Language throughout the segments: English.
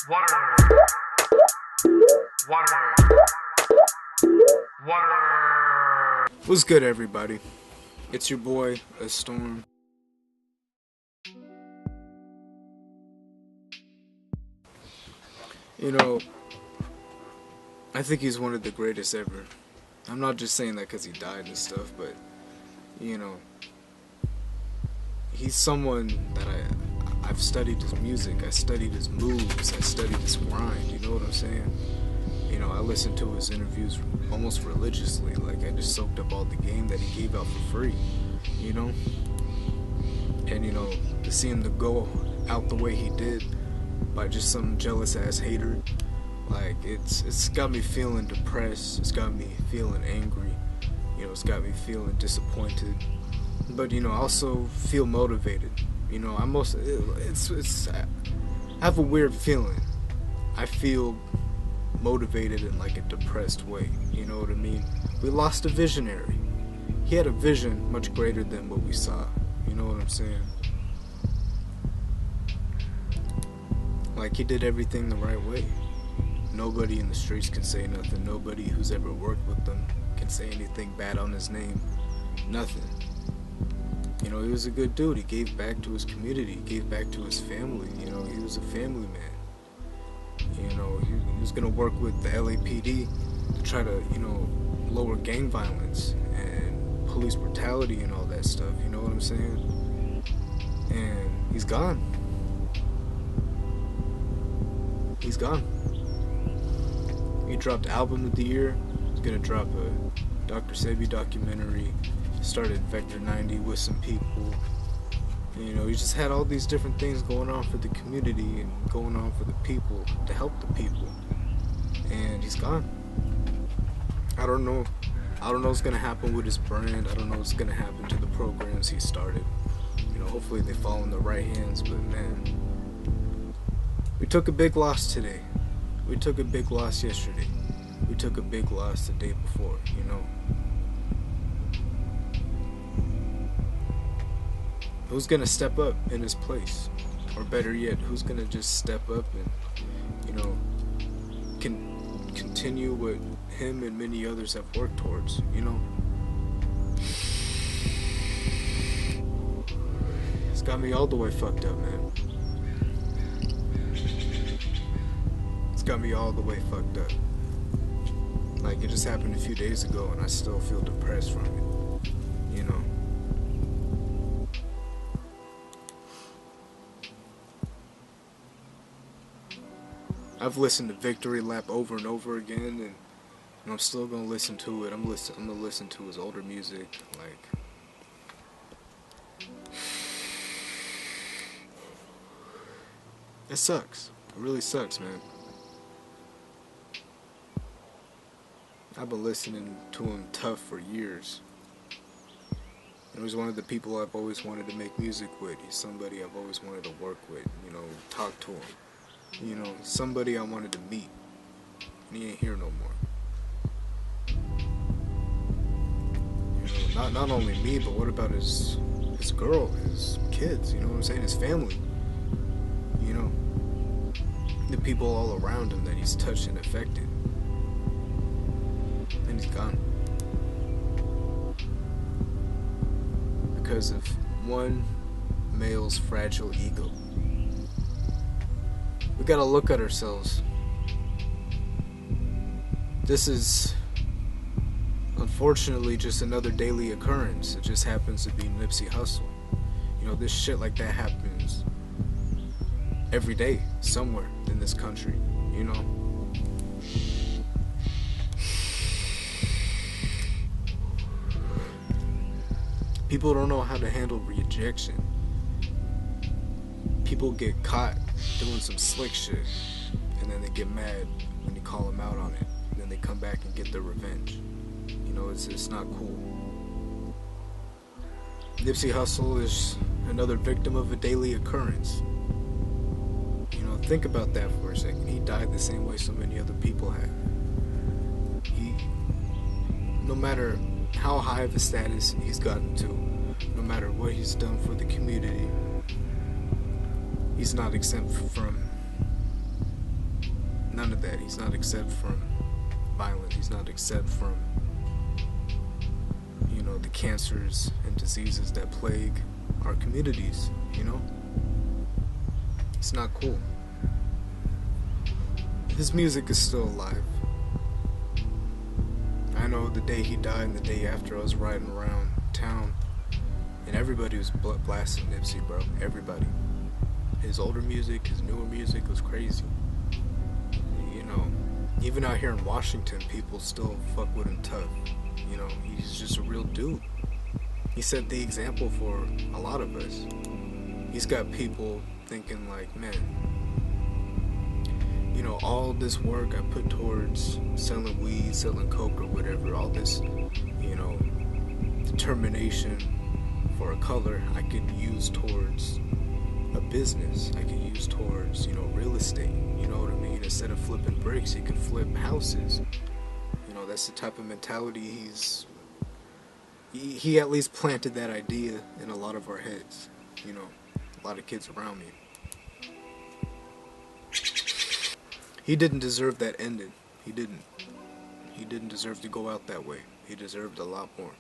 Water, water, water. What's good, everybody? It's your boy, A Storm. You know, I think he's one of the greatest ever. I'm not just saying that because he died and stuff, but, you know, he's someone that I've studied his music, I studied his moves, I studied his grind, you know what I'm saying? You know, I listened to his interviews almost religiously, like I just soaked up all the game that he gave out for free, you know? And, you know, to see him to go out the way he did by just some jealous ass hater, like, it's got me feeling depressed, it's got me feeling angry, you know, it's got me feeling disappointed, but, you know, I also feel motivated. You know, I have a weird feeling. I feel motivated in like a depressed way. You know what I mean? We lost a visionary. He had a vision much greater than what we saw. You know what I'm saying? Like, he did everything the right way. Nobody in the streets can say nothing. Nobody who's ever worked with him can say anything bad on his name. Nothing. You know, he was a good dude. He gave back to his community. He gave back to his family. You know, he was a family man. You know, he was going to work with the LAPD to try to, you know, lower gang violence and police brutality and all that stuff. You know what I'm saying? And he's gone. He's gone. He dropped Album of the Year. He's going to drop a Dr. Sebi documentary. Started Vector 90 with some people. You know, he just had all these different things going on for the community and going on for the people, to help the people. And he's gone. I don't know what's gonna happen with his brand. I don't know what's gonna happen to the programs he started. You know, hopefully they fall in the right hands, but man, we took a big loss today. We took a big loss yesterday. We took a big loss the day before, you know. Who's gonna step up in his place? Or better yet, who's gonna just step up and, you know, can continue what him and many others have worked towards, you know? It's got me all the way fucked up, man. It's got me all the way fucked up. Like, it just happened a few days ago and I still feel depressed from it, you know? I've listened to Victory Lap over and over again, and I'm still gonna listen to it. I'm gonna listen to his older music. Like, it sucks. It really sucks, man. I've been listening to him tough for years. He was one of the people I've always wanted to make music with. He's somebody I've always wanted to work with. You know, talk to him. You know, somebody I wanted to meet, and he ain't here no more. You know, not only me, but what about his girl, his kids, you know what I'm saying, his family, you know, the people all around him that he's touched and affected, and he's gone. Because of one male's fragile ego. We gotta look at ourselves. This is unfortunately just another daily occurrence. It just happens to be Nipsey Hussle. You know, this shit like that happens every day somewhere in this country, you know. People don't know how to handle rejection. People get caught doing some slick shit, and then they get mad when you call them out on it, and then they come back and get their revenge. You know, it's not cool. Nipsey Hussle is another victim of a daily occurrence. You know, think about that for a second. He died the same way so many other people have. No matter how high of a status he's gotten to, no matter what he's done for the community, he's not exempt from None of that. He's not exempt from violence. He's not exempt from, the cancers and diseases that plague our communities, It's not cool. His music is still alive. I know the day he died and the day after, I was riding around town and everybody was blasting Nipsey, bro. Everybody. His older music, his newer music was crazy. Even out here in Washington, people still fuck with him tough. He's just a real dude. He set the example for a lot of us. He's got people thinking like, man, all this work I put towards selling weed, selling coke or whatever, all this, determination for a color I could use towards a business. I could use towards, real estate. You know what I mean? Instead of flipping bricks, he could flip houses. That's the type of mentality he at least planted that idea in a lot of our heads. A lot of kids around me. He didn't deserve that ending. He didn't. He didn't deserve to go out that way. He deserved a lot more.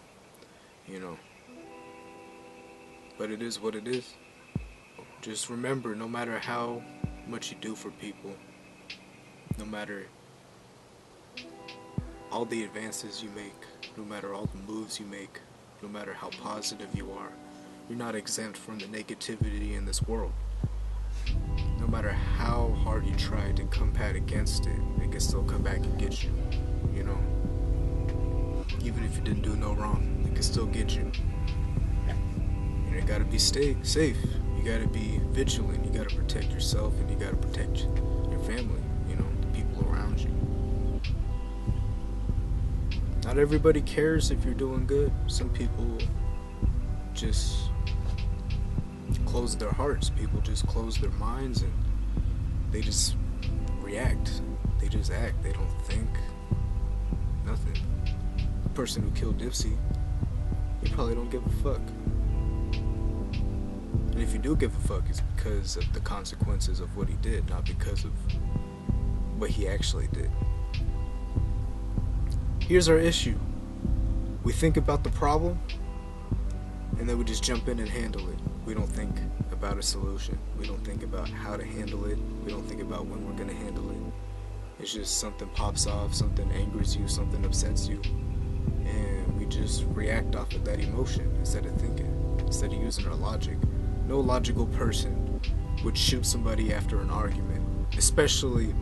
But it is what it is. Just remember, no matter how much you do for people, no matter all the advances you make, no matter all the moves you make, no matter how positive you are, you're not exempt from the negativity in this world. No matter how hard you try to combat against it, it can still come back and get you, Even if you didn't do no wrong, it can still get you. You gotta be safe. You gotta be vigilant. You gotta protect yourself, and you gotta protect your family, the people around you. Not everybody cares if you're doing good. Some people just close their hearts. People just close their minds and they just react. They just act. They don't think nothing. The person who killed Nipsey, he probably don't give a fuck. And if you do give a fuck, it's because of the consequences of what he did, not because of what he actually did. Here's our issue. We think about the problem, and then we just jump in and handle it. We don't think about a solution. We don't think about how to handle it. We don't think about when we're going to handle it. It's just something pops off, something angers you, something upsets you, and we just react off of that emotion instead of thinking, instead of using our logic. No logical person would shoot somebody after an argument, especially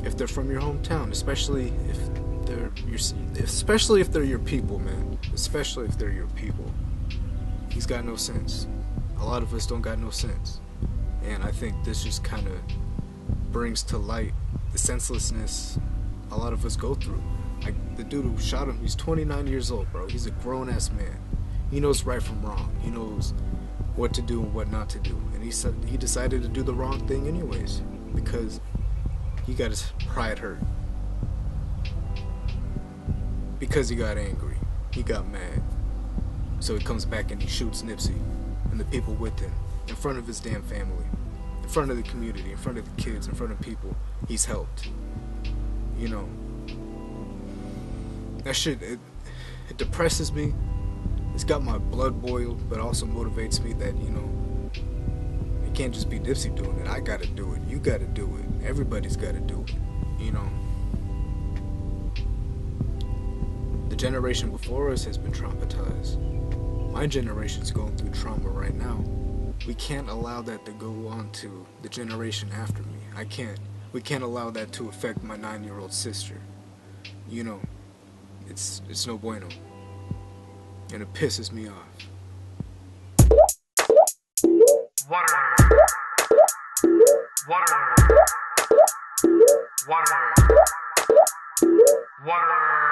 if they're from your hometown, especially if they're your people, man. Especially if they're your people. He's got no sense. A lot of us don't got no sense. And I think this just kind of brings to light the senselessness a lot of us go through. Like the dude who shot him, he's 29 years old, bro. He's a grown-ass man. He knows right from wrong. He knows what to do and what not to do. And he decided to do the wrong thing anyways because he got his pride hurt. Because he got angry. He got mad. So he comes back and he shoots Nipsey and the people with him in front of his damn family, in front of the community, in front of the kids, in front of people he's helped. That shit, it depresses me. It's got my blood boiled, but also motivates me that, it can't just be Nipsey doing it. I gotta do it. You gotta do it. Everybody's gotta do it. The generation before us has been traumatized. My generation's going through trauma right now. We can't allow that to go on to the generation after me. I can't. We can't allow that to affect my 9-year-old sister. It's no bueno. And it pisses me off. Water. Water. Water. Water.